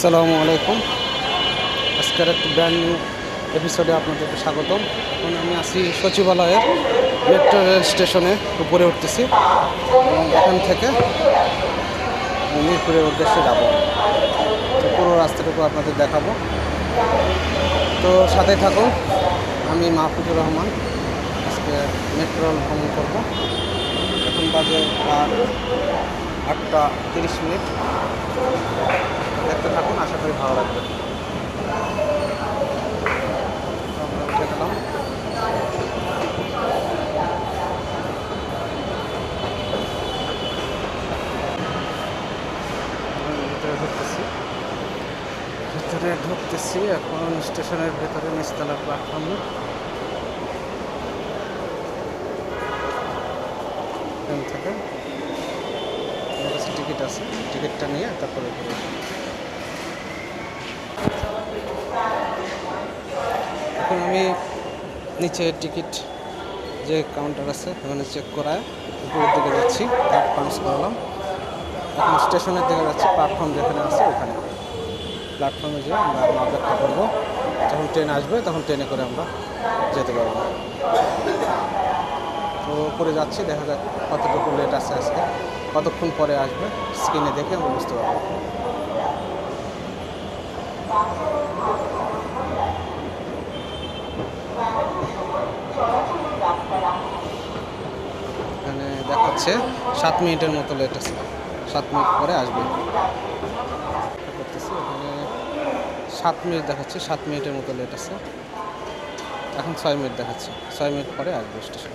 আসসালামু আলাইকুম। আজকের একটি ব্র্যান্ড নিউ এপিসোডে আপনাদেরকে স্বাগতম। এখন আমি আছি সচিবালয়ের মেট্রো রেল স্টেশনে উপরে উঠতেছি এবং এখান থেকে মিরপুরের উদ্দেশ্যে যাব। তো পুরো রাস্তাটুকু আপনাদের দেখাবো, তো সাথে থাকুন। আমি মাহফুজুর রহমান। আজকে মেট্রো রেল ভ্রমণ করবো। এখন বাজে 8:30। দেখতে থাকুন, আশা করি ভালো লাগবে। আমরা উঠে গেলাম। ভিতরে ঢুকতেছি এখন স্টেশনের ভেতরে নিচতলা প্ল্যাটফর্মে। এখান থেকে আমার কাছে টিকিট আছে, টিকিটটা নিয়ে তারপরে এখন আমি নিচে টিকিট যে কাউন্টার আছে ওখানে চেক করায় উপরের দিকে যাচ্ছি। কার্ড পাঞ্চ করলাম। এখন স্টেশনের দিকে যাচ্ছি, প্ল্যাটফর্ম যেখানে আছে ওখানে প্ল্যাটফর্মে যেয়ে আমরা এখন অপেক্ষা করবো। যখন ট্রেন আসবে তখন ট্রেনে করে আমরা যেতে পারবো। তো উপরে যাচ্ছি, দেখা যাক কতটুকু লেট আছে আজকে, কতক্ষণ পরে আসবে। স্ক্রিনে দেখে আমরা বুঝতে পারবো। এখানে দেখাচ্ছে 7 মিনিটের মতো লেট আছে, 7 মিনিট পরে আসবে। করতেছি এখানে 7 মিনিট দেখাচ্ছে, 7 মিনিটের মতো লেট আছে। এখন 6 মিনিট দেখাচ্ছে, 6 মিনিট পরে আসবে স্টেশন।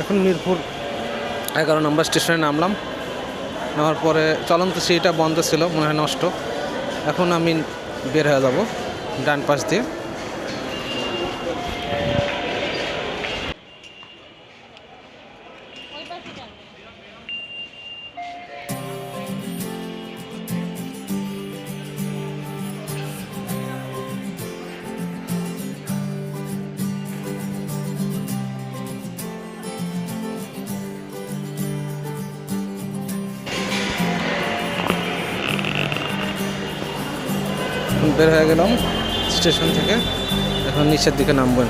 এখন মিরপুর 11 নম্বর স্টেশনে নামলাম। নামার পরে চলন্ত সিঁড়িটা বন্ধ ছিল, মনে হয় নষ্ট। এখন আমি বের হয়ে যাব ডান পাশ দিয়ে। বের হয়ে গেলাম স্টেশন থেকে, এখন নিচের দিকে নামবেন।